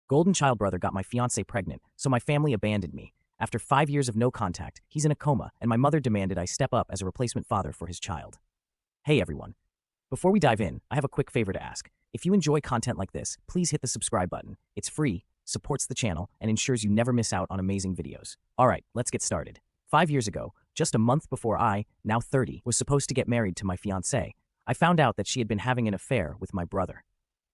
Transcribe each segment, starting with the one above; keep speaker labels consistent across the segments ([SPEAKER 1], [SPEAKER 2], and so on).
[SPEAKER 1] Golden child brother got my fiancée pregnant, so my family abandoned me. After 5 years of no contact, he's in a coma, and my mother demanded I step up as a replacement father for his child. Hey everyone. Before we dive in, I have a quick favor to ask. If you enjoy content like this, please hit the subscribe button. It's free, supports the channel, and ensures you never miss out on amazing videos. Alright, let's get started. 5 years ago, just a month before I, now 30, was supposed to get married to my fiancée, I found out that she had been having an affair with my brother.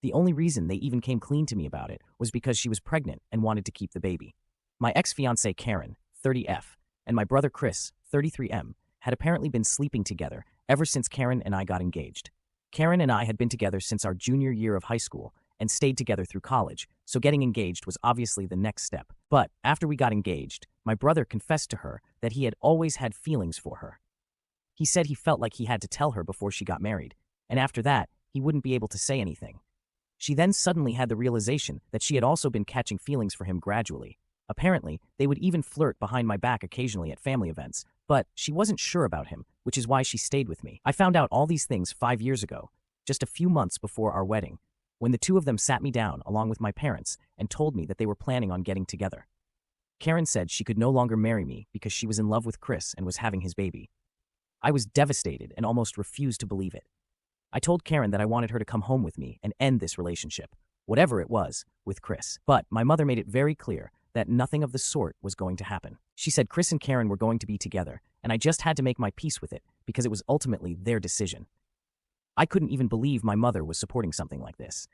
[SPEAKER 1] The only reason they even came clean to me about it was because she was pregnant and wanted to keep the baby. My ex-fiancée Karen, 30F, and my brother Chris, 33M, had apparently been sleeping together ever since Karen and I got engaged. Karen and I had been together since our junior year of high school and stayed together through college, so getting engaged was obviously the next step. But after we got engaged, my brother confessed to her that he had always had feelings for her. He said he felt like he had to tell her before she got married, and after that, he wouldn't be able to say anything. She then suddenly had the realization that she had also been catching feelings for him gradually. Apparently, they would even flirt behind my back occasionally at family events, but she wasn't sure about him, which is why she stayed with me. I found out all these things 5 years ago, just a few months before our wedding, when the two of them sat me down along with my parents and told me that they were planning on getting together. Karen said she could no longer marry me because she was in love with Chris and was having his baby. I was devastated and almost refused to believe it. I told Karen that I wanted her to come home with me and end this relationship, whatever it was, with Chris. But my mother made it very clear that nothing of the sort was going to happen. She said Chris and Karen were going to be together, and I just had to make my peace with it because it was ultimately their decision. I couldn't even believe my mother was supporting something like this.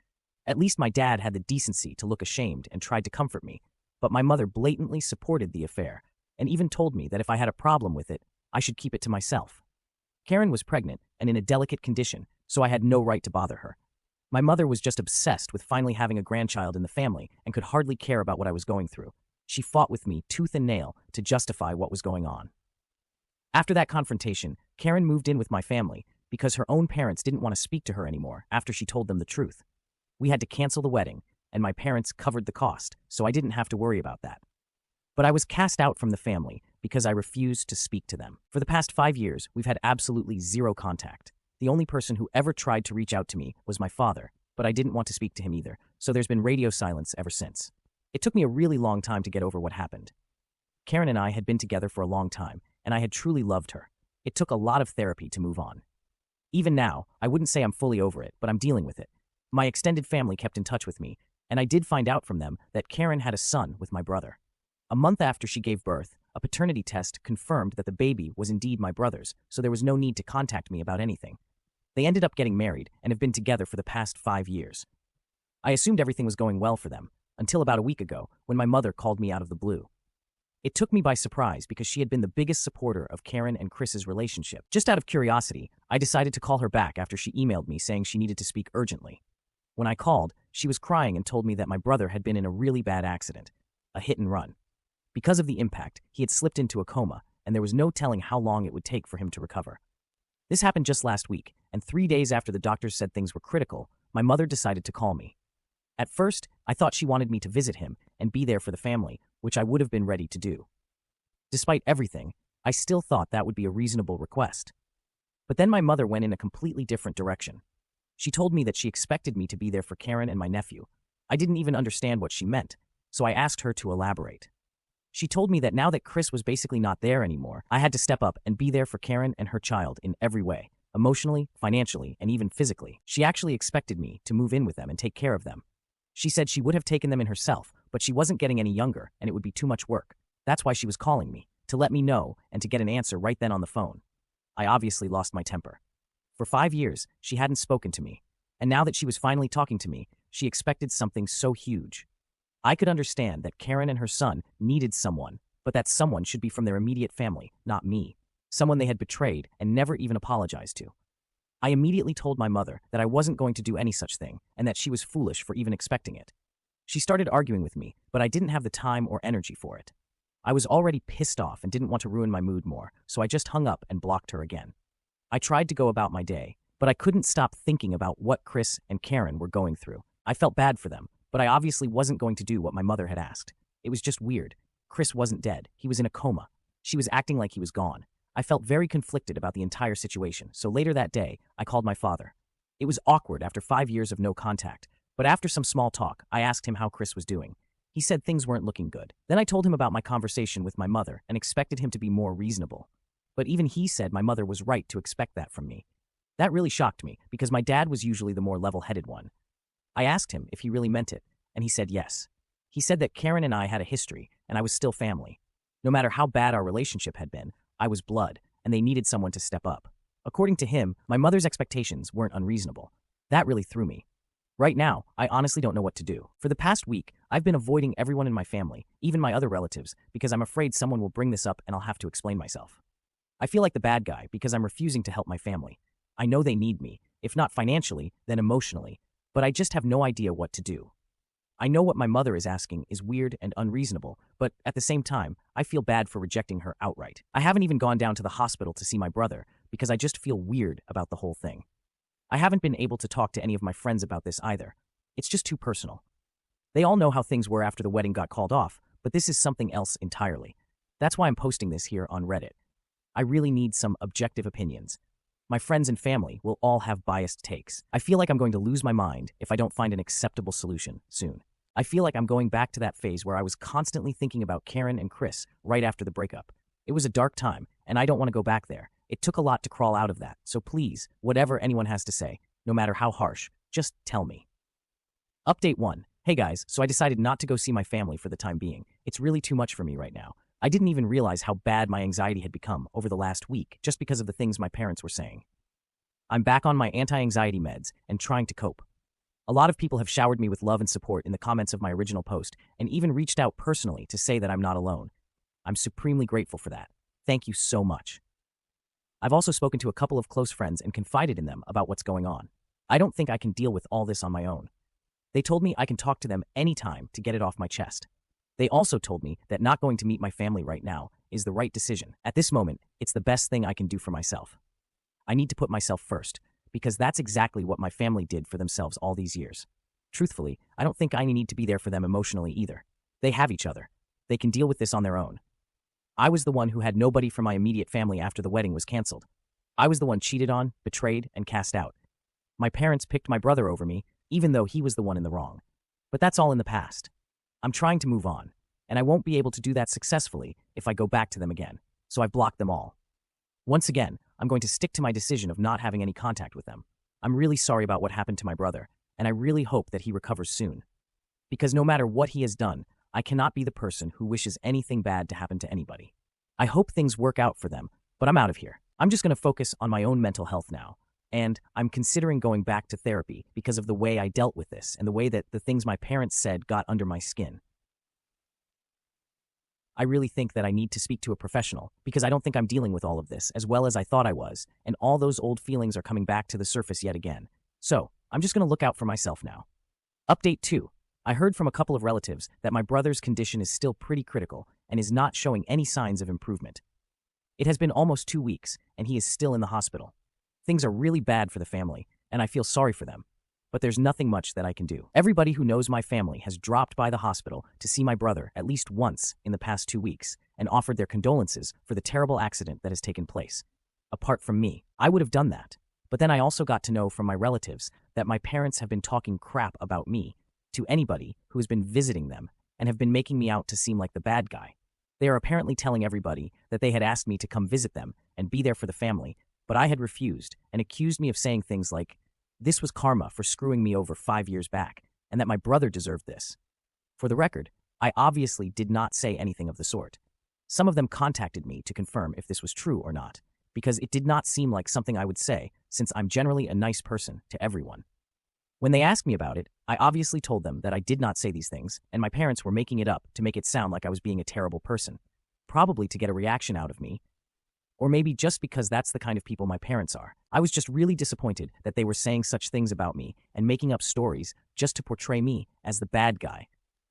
[SPEAKER 1] At least my dad had the decency to look ashamed and tried to comfort me, but my mother blatantly supported the affair and even told me that if I had a problem with it, I should keep it to myself. Karen was pregnant and in a delicate condition, so I had no right to bother her. My mother was just obsessed with finally having a grandchild in the family and could hardly care about what I was going through. She fought with me tooth and nail to justify what was going on. After that confrontation, Karen moved in with my family because her own parents didn't want to speak to her anymore after she told them the truth. We had to cancel the wedding, and my parents covered the cost, so I didn't have to worry about that. But I was cast out from the family because I refused to speak to them. For the past 5 years, we've had absolutely zero contact. The only person who ever tried to reach out to me was my father, but I didn't want to speak to him either, so there's been radio silence ever since. It took me a really long time to get over what happened. Karen and I had been together for a long time, and I had truly loved her. It took a lot of therapy to move on. Even now, I wouldn't say I'm fully over it, but I'm dealing with it. My extended family kept in touch with me, and I did find out from them that Karen had a son with my brother. A month after she gave birth, a paternity test confirmed that the baby was indeed my brother's, so there was no need to contact me about anything. They ended up getting married and have been together for the past 5 years. I assumed everything was going well for them, until about a week ago, when my mother called me out of the blue. It took me by surprise because she had been the biggest supporter of Karen and Chris's relationship. Just out of curiosity, I decided to call her back after she emailed me saying she needed to speak urgently. When I called, she was crying and told me that my brother had been in a really bad accident, a hit and run. Because of the impact, he had slipped into a coma, and there was no telling how long it would take for him to recover. This happened just last week, and 3 days after the doctors said things were critical, my mother decided to call me. At first, I thought she wanted me to visit him and be there for the family, which I would have been ready to do. Despite everything, I still thought that would be a reasonable request. But then my mother went in a completely different direction. She told me that she expected me to be there for Karen and my nephew. I didn't even understand what she meant, so I asked her to elaborate. She told me that now that Chris was basically not there anymore, I had to step up and be there for Karen and her child in every way, emotionally, financially, and even physically. She actually expected me to move in with them and take care of them. She said she would have taken them in herself, but she wasn't getting any younger and it would be too much work. That's why she was calling me, to let me know and to get an answer right then on the phone. I obviously lost my temper. For 5 years, she hadn't spoken to me, and now that she was finally talking to me, she expected something so huge. I could understand that Karen and her son needed someone, but that someone should be from their immediate family, not me. Someone they had betrayed and never even apologized to. I immediately told my mother that I wasn't going to do any such thing and that she was foolish for even expecting it. She started arguing with me, but I didn't have the time or energy for it. I was already pissed off and didn't want to ruin my mood more, so I just hung up and blocked her again. I tried to go about my day, but I couldn't stop thinking about what Chris and Karen were going through. I felt bad for them, but I obviously wasn't going to do what my mother had asked. It was just weird. Chris wasn't dead. He was in a coma. She was acting like he was gone. I felt very conflicted about the entire situation, so later that day, I called my father. It was awkward after 5 years of no contact, But after some small talk, I asked him how Chris was doing. He said things weren't looking good. Then I told him about my conversation with my mother and expected him to be more reasonable. But even he said my mother was right to expect that from me. That really shocked me because my dad was usually the more level-headed one. I asked him if he really meant it, and he said yes. He said that Karen and I had a history, and I was still family. No matter how bad our relationship had been, I was blood, and they needed someone to step up. According to him, my mother's expectations weren't unreasonable. That really threw me. Right now, I honestly don't know what to do. For the past week, I've been avoiding everyone in my family, even my other relatives, because I'm afraid someone will bring this up and I'll have to explain myself. I feel like the bad guy because I'm refusing to help my family. I know they need me, if not financially, then emotionally, but I just have no idea what to do. I know what my mother is asking is weird and unreasonable, but at the same time, I feel bad for rejecting her outright. I haven't even gone down to the hospital to see my brother because I just feel weird about the whole thing. I haven't been able to talk to any of my friends about this either. It's just too personal. They all know how things were after the wedding got called off, but this is something else entirely. That's why I'm posting this here on Reddit. I really need some objective opinions. My friends and family will all have biased takes. I feel like I'm going to lose my mind if I don't find an acceptable solution soon. I feel like I'm going back to that phase where I was constantly thinking about Karen and Chris right after the breakup. It was a dark time, and I don't want to go back there. It took a lot to crawl out of that, so please, whatever anyone has to say, no matter how harsh, just tell me. Update 1. Hey guys, so I decided not to go see my family for the time being. It's really too much for me right now. I didn't even realize how bad my anxiety had become over the last week just because of the things my parents were saying. I'm back on my anti-anxiety meds and trying to cope. A lot of people have showered me with love and support in the comments of my original post and even reached out personally to say that I'm not alone. I'm supremely grateful for that. Thank you so much. I've also spoken to a couple of close friends and confided in them about what's going on. I don't think I can deal with all this on my own. They told me I can talk to them anytime to get it off my chest. They also told me that not going to meet my family right now is the right decision. At this moment, it's the best thing I can do for myself. I need to put myself first, because that's exactly what my family did for themselves all these years. Truthfully, I don't think I need to be there for them emotionally either. They have each other. They can deal with this on their own. I was the one who had nobody from my immediate family after the wedding was canceled. I was the one cheated on, betrayed, and cast out. My parents picked my brother over me, even though he was the one in the wrong. But that's all in the past. I'm trying to move on, and I won't be able to do that successfully if I go back to them again, so I've blocked them all. Once again, I'm going to stick to my decision of not having any contact with them. I'm really sorry about what happened to my brother, and I really hope that he recovers soon. Because no matter what he has done, I cannot be the person who wishes anything bad to happen to anybody. I hope things work out for them, but I'm out of here. I'm just going to focus on my own mental health now, and I'm considering going back to therapy because of the way I dealt with this and the way that the things my parents said got under my skin. I really think that I need to speak to a professional because I don't think I'm dealing with all of this as well as I thought I was, and all those old feelings are coming back to the surface yet again. So, I'm just going to look out for myself now. Update 2. I heard from a couple of relatives that my brother's condition is still pretty critical and is not showing any signs of improvement. It has been almost 2 weeks, and he is still in the hospital. Things are really bad for the family, and I feel sorry for them. But there's nothing much that I can do. Everybody who knows my family has dropped by the hospital to see my brother at least once in the past 2 weeks and offered their condolences for the terrible accident that has taken place. Apart from me, I would have done that. But then I also got to know from my relatives that my parents have been talking crap about me to anybody who has been visiting them and have been making me out to seem like the bad guy. They are apparently telling everybody that they had asked me to come visit them and be there for the family, but I had refused and accused me of saying things like, this was karma for screwing me over 5 years back, and that my brother deserved this. For the record, I obviously did not say anything of the sort. Some of them contacted me to confirm if this was true or not, because it did not seem like something I would say, since I'm generally a nice person to everyone. When they asked me about it, I obviously told them that I did not say these things, and my parents were making it up to make it sound like I was being a terrible person, probably to get a reaction out of me, or maybe just because that's the kind of people my parents are. I was just really disappointed that they were saying such things about me and making up stories just to portray me as the bad guy,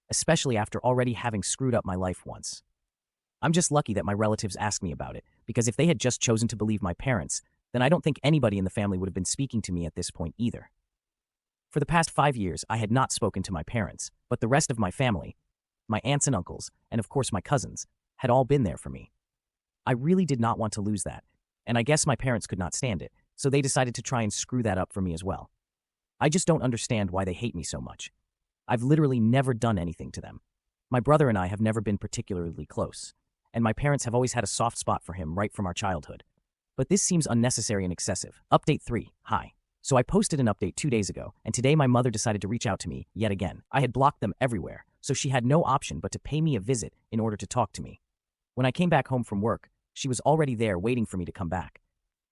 [SPEAKER 1] especially after already having screwed up my life once. I'm just lucky that my relatives asked me about it, because if they had just chosen to believe my parents, then I don't think anybody in the family would have been speaking to me at this point either. For the past 5 years, I had not spoken to my parents, but the rest of my family, my aunts and uncles, and of course my cousins, had all been there for me. I really did not want to lose that, and I guess my parents could not stand it, so they decided to try and screw that up for me as well. I just don't understand why they hate me so much. I've literally never done anything to them. My brother and I have never been particularly close, and my parents have always had a soft spot for him right from our childhood. But this seems unnecessary and excessive. Update 3. Hi. So I posted an update 2 days ago, and today my mother decided to reach out to me yet again. I had blocked them everywhere, so she had no option but to pay me a visit in order to talk to me. When I came back home from work, she was already there waiting for me to come back.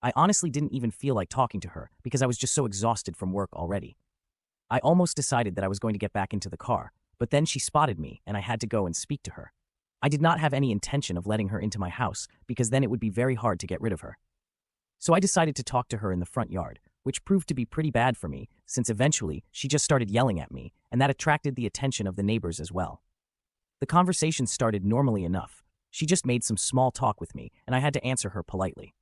[SPEAKER 1] I honestly didn't even feel like talking to her because I was just so exhausted from work already. I almost decided that I was going to get back into the car, but then she spotted me and I had to go and speak to her. I did not have any intention of letting her into my house because then it would be very hard to get rid of her. So I decided to talk to her in the front yard, which proved to be pretty bad for me since eventually she just started yelling at me, and that attracted the attention of the neighbors as well. The conversation started normally enough. She just made some small talk with me, and I had to answer her politely.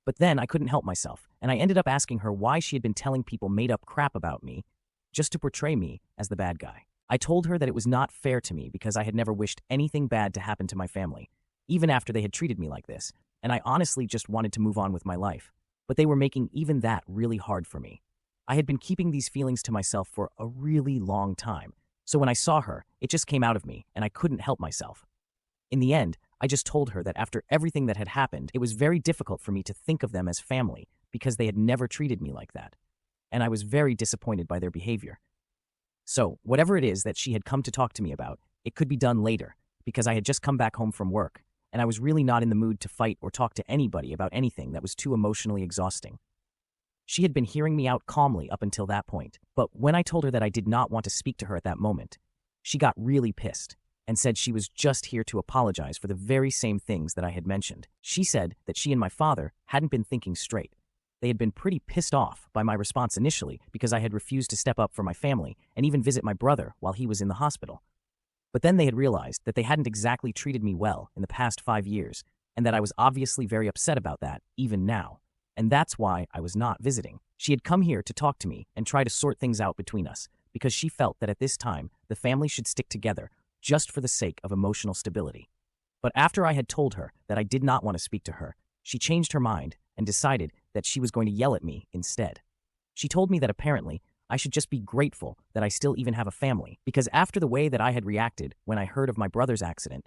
[SPEAKER 1] But then I couldn't help myself, and I ended up asking her why she had been telling people made-up crap about me just to portray me as the bad guy. I told her that it was not fair to me because I had never wished anything bad to happen to my family, even after they had treated me like this, and I honestly just wanted to move on with my life. But they were making even that really hard for me. I had been keeping these feelings to myself for a really long time, so when I saw her, it just came out of me, and I couldn't help myself. In the end, I just told her that after everything that had happened, it was very difficult for me to think of them as family because they had never treated me like that, and I was very disappointed by their behavior. So, whatever it is that she had come to talk to me about, it could be done later, because I had just come back home from work, and I was really not in the mood to fight or talk to anybody about anything that was too emotionally exhausting. She had been hearing me out calmly up until that point, but when I told her that I did not want to speak to her at that moment, she got really pissed and said she was just here to apologize for the very same things that I had mentioned. She said that she and my father hadn't been thinking straight. They had been pretty pissed off by my response initially because I had refused to step up for my family and even visit my brother while he was in the hospital. But then they had realized that they hadn't exactly treated me well in the past 5 years, and that I was obviously very upset about that, even now. And that's why I was not visiting. She had come here to talk to me and try to sort things out between us, because she felt that at this time, the family should stick together just for the sake of emotional stability. But after I had told her that I did not want to speak to her, she changed her mind and decided that she was going to yell at me instead. She told me that apparently I should just be grateful that I still even have a family, because after the way that I had reacted when I heard of my brother's accident,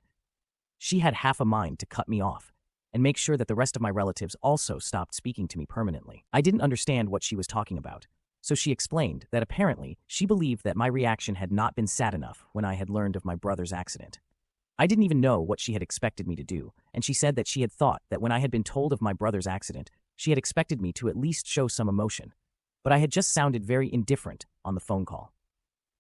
[SPEAKER 1] she had half a mind to cut me off and make sure that the rest of my relatives also stopped speaking to me permanently. I didn't understand what she was talking about, so she explained that apparently she believed that my reaction had not been sad enough when I had learned of my brother's accident. I didn't even know what she had expected me to do, and she said that she had thought that when I had been told of my brother's accident, she had expected me to at least show some emotion. But I had just sounded very indifferent on the phone call.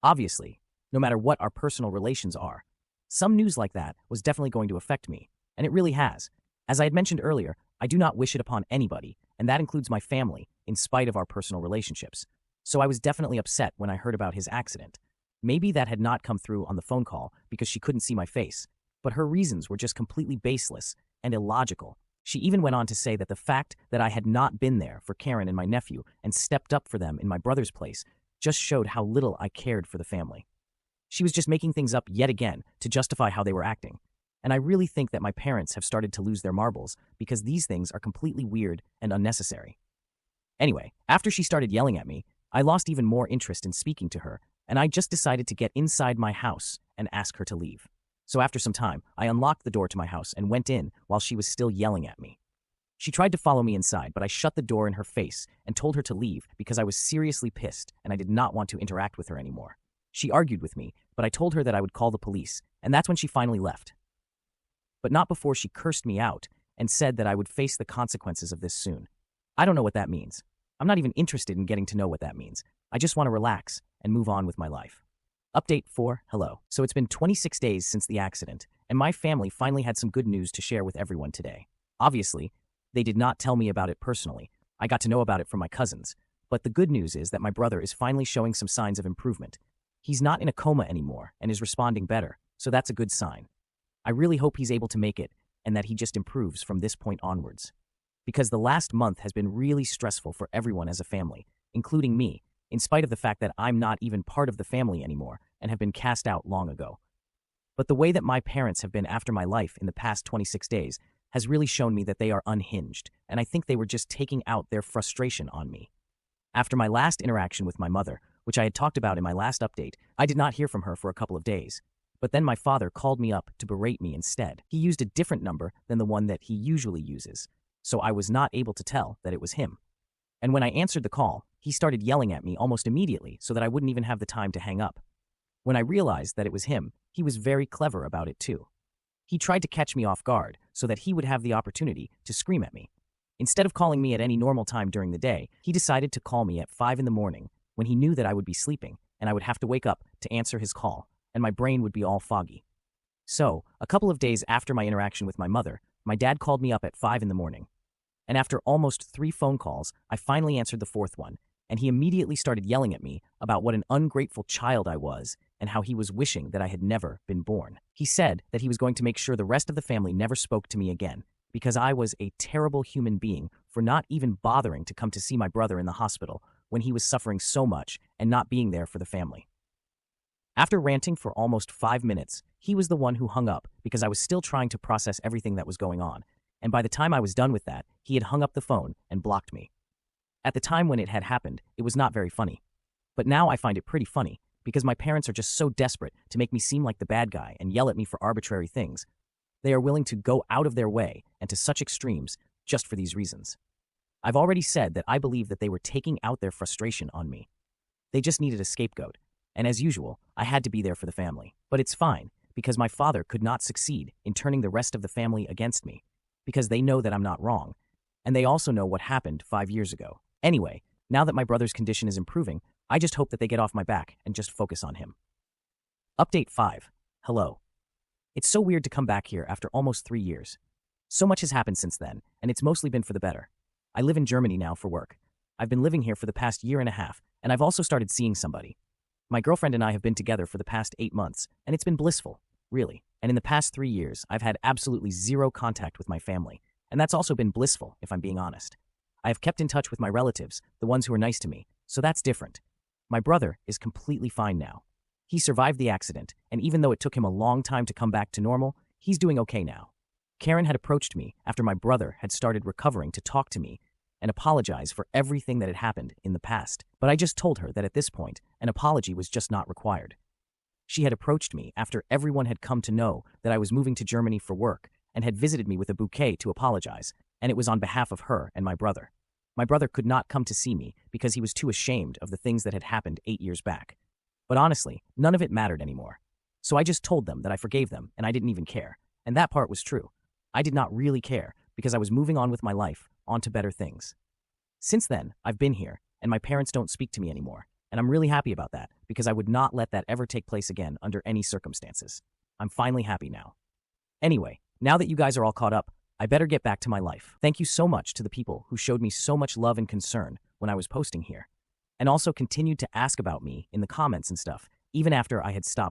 [SPEAKER 1] Obviously, no matter what our personal relations are, some news like that was definitely going to affect me, and it really has. As I had mentioned earlier, I do not wish it upon anybody, and that includes my family, in spite of our personal relationships. So I was definitely upset when I heard about his accident. Maybe that had not come through on the phone call because she couldn't see my face, but her reasons were just completely baseless and illogical. She even went on to say that the fact that I had not been there for Karen and my nephew and stepped up for them in my brother's place just showed how little I cared for the family. She was just making things up yet again to justify how they were acting. And I really think that my parents have started to lose their marbles because these things are completely weird and unnecessary. Anyway, after she started yelling at me, I lost even more interest in speaking to her, and I just decided to get inside my house and ask her to leave. So after some time, I unlocked the door to my house and went in while she was still yelling at me. She tried to follow me inside, but I shut the door in her face and told her to leave because I was seriously pissed and I did not want to interact with her anymore. She argued with me, but I told her that I would call the police, and that's when she finally left. But not before she cursed me out and said that I would face the consequences of this soon. I don't know what that means. I'm not even interested in getting to know what that means. I just want to relax and move on with my life. Update 4. Hello. So it's been 26 days since the accident, and my family finally had some good news to share with everyone today. Obviously, they did not tell me about it personally. I got to know about it from my cousins. But the good news is that my brother is finally showing some signs of improvement. He's not in a coma anymore and is responding better, so that's a good sign. I really hope he's able to make it and that he just improves from this point onwards. Because the last month has been really stressful for everyone as a family, including me, in spite of the fact that I'm not even part of the family anymore and have been cast out long ago. But the way that my parents have been after my life in the past 26 days has really shown me that they are unhinged, and I think they were just taking out their frustration on me. After my last interaction with my mother, which I had talked about in my last update, I did not hear from her for a couple of days. But then my father called me up to berate me instead. He used a different number than the one that he usually uses, so I was not able to tell that it was him. And when I answered the call, he started yelling at me almost immediately so that I wouldn't even have the time to hang up. When I realized that it was him, he was very clever about it too. He tried to catch me off guard so that he would have the opportunity to scream at me. Instead of calling me at any normal time during the day, he decided to call me at 5 in the morning when he knew that I would be sleeping and I would have to wake up to answer his call, and my brain would be all foggy. So, a couple of days after my interaction with my mother, my dad called me up at 5 in the morning. And after almost 3 phone calls, I finally answered the fourth one, and he immediately started yelling at me about what an ungrateful child I was and how he was wishing that I had never been born. He said that he was going to make sure the rest of the family never spoke to me again, because I was a terrible human being for not even bothering to come to see my brother in the hospital when he was suffering so much and not being there for the family. After ranting for almost 5 minutes, he was the one who hung up because I was still trying to process everything that was going on, and by the time I was done with that, he had hung up the phone and blocked me. At the time when it had happened, it was not very funny. But now I find it pretty funny because my parents are just so desperate to make me seem like the bad guy and yell at me for arbitrary things. They are willing to go out of their way and to such extremes just for these reasons. I've already said that I believe that they were taking out their frustration on me. They just needed a scapegoat, and as usual, I had to be there for the family. But it's fine, because my father could not succeed in turning the rest of the family against me, because they know that I'm not wrong, and they also know what happened 5 years ago. Anyway, now that my brother's condition is improving, I just hope that they get off my back and just focus on him. Update 5. Hello. It's so weird to come back here after almost 3 years. So much has happened since then, and it's mostly been for the better. I live in Germany now for work. I've been living here for the past year and a half, and I've also started seeing somebody. My girlfriend and I have been together for the past 8 months, and it's been blissful, really. And in the past 3 years, I've had absolutely zero contact with my family, and that's also been blissful, if I'm being honest. I have kept in touch with my relatives, the ones who are nice to me, so that's different. My brother is completely fine now. He survived the accident, and even though it took him a long time to come back to normal, he's doing okay now. Karen had approached me after my brother had started recovering to talk to me and apologize for everything that had happened in the past, but I just told her that at this point, an apology was just not required. She had approached me after everyone had come to know that I was moving to Germany for work and had visited me with a bouquet to apologize, and it was on behalf of her and my brother. My brother could not come to see me because he was too ashamed of the things that had happened 8 years back. But honestly, none of it mattered anymore. So I just told them that I forgave them and I didn't even care. And that part was true. I did not really care because I was moving on with my life, on to better things. Since then, I've been here, and my parents don't speak to me anymore. And I'm really happy about that because I would not let that ever take place again under any circumstances. I'm finally happy now. Anyway, now that you guys are all caught up, I better get back to my life. Thank you so much to the people who showed me so much love and concern when I was posting here, and also continued to ask about me in the comments and stuff, even after I had stopped